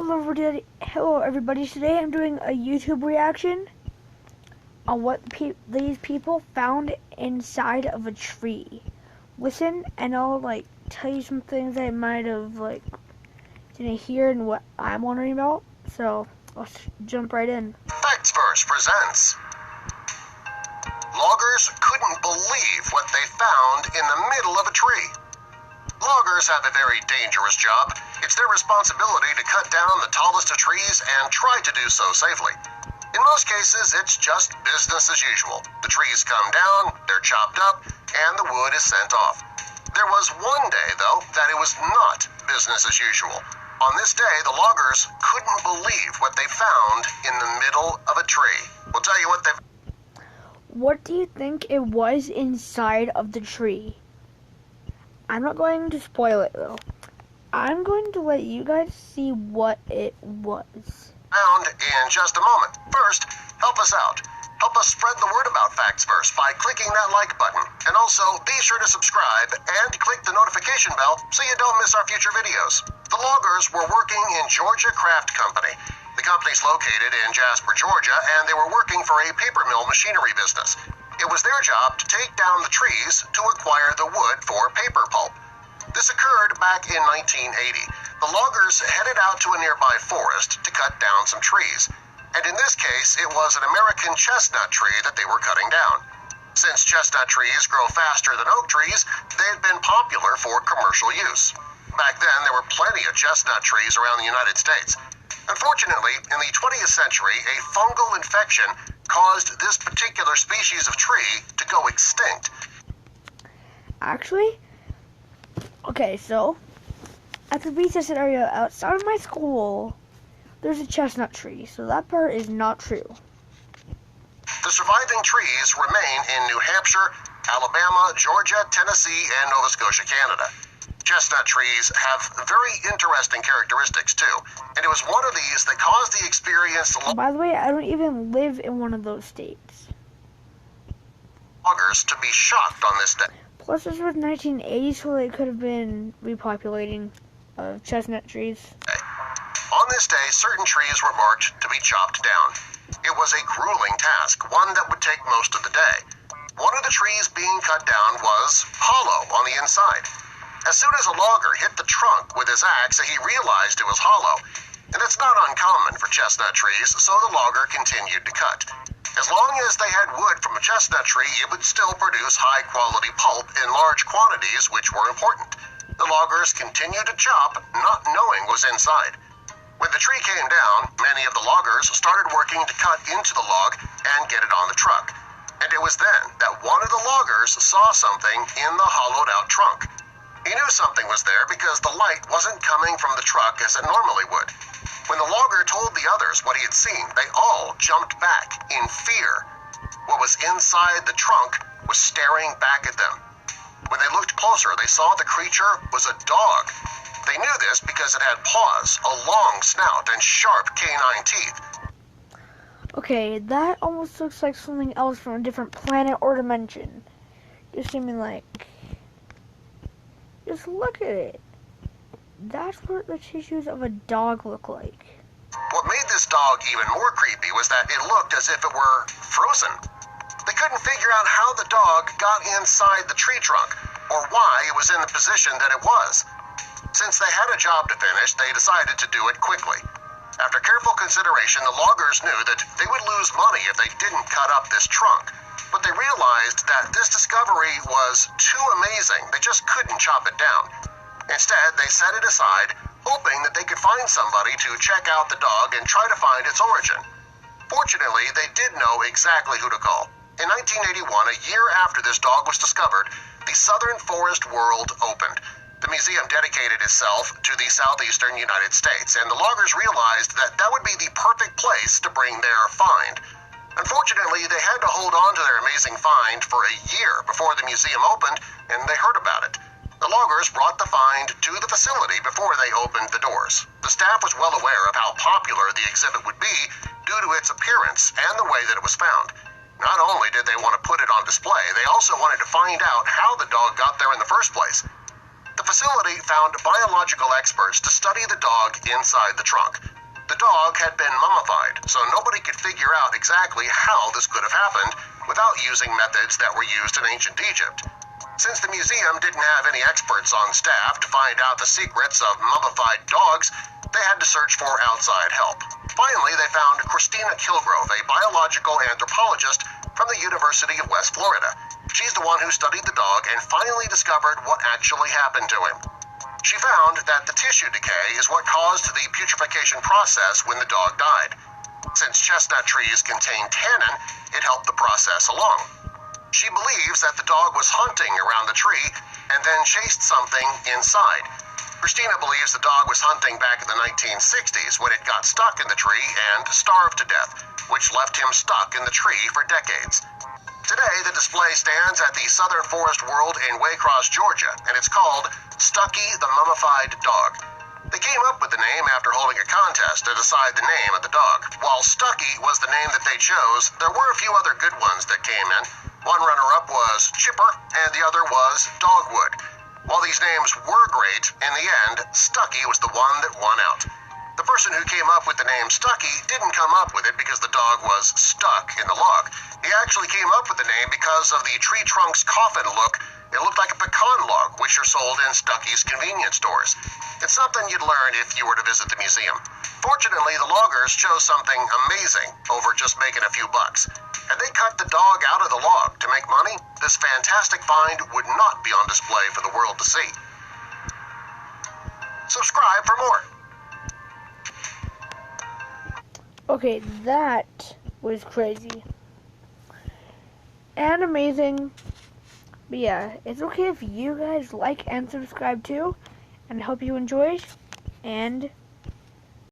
Hello everybody. Today I'm doing a YouTube reaction on what these people found inside of a tree. Listen, and I'll tell you some things I might have didn't hear and what I'm wondering about. So let's jump right in. Facts Verse presents. Loggers couldn't believe what they found in the middle of a tree. Loggers have a very dangerous job. It's their responsibility to cut down the tallest of trees and try to do so safely. In most cases, it's just business as usual. The trees come down, they're chopped up, and the wood is sent off. There was one day, though, that it was not business as usual. On this day, the loggers couldn't believe what they found in the middle of a tree. We'll tell you what they... What do you think it was inside of the tree? I'm not going to spoil it, though. I'm going to let you guys see what it was. Found in just a moment. First, help us out. Help us spread the word about Facts Verse by clicking that like button. And also, be sure to subscribe and click the notification bell so you don't miss our future videos. The loggers were working in Georgia Craft Company. The company's located in Jasper, Georgia, and they were working for a paper mill machinery business. It was their job to take down the trees to acquire the wood for paper pulp. This occurred back in 1980. The loggers headed out to a nearby forest to cut down some trees. And in this case, it was an American chestnut tree that they were cutting down. Since chestnut trees grow faster than oak trees, they had been popular for commercial use. Back then, there were plenty of chestnut trees around the United States. Unfortunately, in the 20th century, a fungal infection caused this particular species of tree to go extinct. Actually, okay, so at the recess area outside of my school, there's a chestnut tree, so that part is not true. The surviving trees remain in New Hampshire, Alabama, Georgia, Tennessee, and Nova Scotia, Canada. Chestnut trees have very interesting characteristics too, and it was one of these that caused the experience. By the way, I don't even live in one of those states. Loggers to be shocked on this day. Plus, this was 1980, so they could have been repopulating chestnut trees. On this day, certain trees were marked to be chopped down. It was a grueling task, one that would take most of the day. One of the trees being cut down was hollow on the inside. As soon as a logger hit the trunk with his axe, he realized it was hollow. And it's not uncommon for chestnut trees, so the logger continued to cut. As long as they had wood from a chestnut tree, it would still produce high-quality pulp in large quantities, which were important. The loggers continued to chop, not knowing what was inside. When the tree came down, many of the loggers started working to cut into the log and get it on the truck. And it was then that one of the loggers saw something in the hollowed-out trunk. He knew something was there because the light wasn't coming from the truck as it normally would. When the logger told the others what he had seen, they all jumped back in fear. What was inside the trunk was staring back at them. When they looked closer, they saw the creature was a dog. They knew this because it had paws, a long snout, and sharp canine teeth. Okay, that almost looks like something else from a different planet or dimension. Just look at it. That's what the tissues of a dog look like. What made this dog even more creepy was that it looked as if it were frozen. They couldn't figure out how the dog got inside the tree trunk, or why it was in the position that it was. Since they had a job to finish, they decided to do it quickly. After careful consideration, the loggers knew that they would lose money if they didn't cut up this trunk. But they realized that this discovery was too amazing, they just couldn't chop it down. Instead, they set it aside, hoping that they could find somebody to check out the dog and try to find its origin. Fortunately, they did know exactly who to call. In 1981, a year after this dog was discovered, the Southern Forest World opened. The museum dedicated itself to the southeastern United States, and the loggers realized that that would be the perfect place to bring their find. Unfortunately, they had to hold on to their amazing find for a year before the museum opened, and they heard about it. The loggers brought the find to the facility before they opened the doors. The staff was well aware of how popular the exhibit would be due to its appearance and the way that it was found. Not only did they want to put it on display, they also wanted to find out how the dog got there in the first place. The facility found biological experts to study the dog inside the trunk. The dog had been mummified, so nobody could figure out exactly how this could have happened without using methods that were used in ancient Egypt. Since the museum didn't have any experts on staff to find out the secrets of mummified dogs, they had to search for outside help. Finally, they found Christina Kilgrove, a biological anthropologist from the University of West Florida. She's the one who studied the dog and finally discovered what actually happened to him. She found that the tissue decay is what caused the putrefaction process when the dog died. Since chestnut trees contain tannin, it helped the process along. She believes that the dog was hunting around the tree and then chased something inside. Christina believes the dog was hunting back in the 1960s when it got stuck in the tree and starved to death, which left him stuck in the tree for decades. Today, the display stands at the Southern Forest World in Waycross, Georgia, and it's called Stucky the Mummified Dog. They came up with the name after holding a contest to decide the name of the dog. While Stucky was the name that they chose, there were a few other good ones that came in. One runner-up was Chipper, and the other was Dogwood. While these names were great, in the end, Stucky was the one that won out. The person who came up with the name Stucky didn't come up with it because the dog was stuck in the log. He actually came up with the name because of the tree trunk's coffin look. It looked like a pecan log, which are sold in Stucky's convenience stores. It's something you'd learn if you were to visit the museum. Fortunately, the loggers chose something amazing over just making a few bucks. Had they cut the dog out of the log to make money, this fantastic find would not be on display for the world to see. Subscribe for more. Okay, that was crazy. And amazing. But yeah, it's okay if you guys like and subscribe too. And I hope you enjoyed. And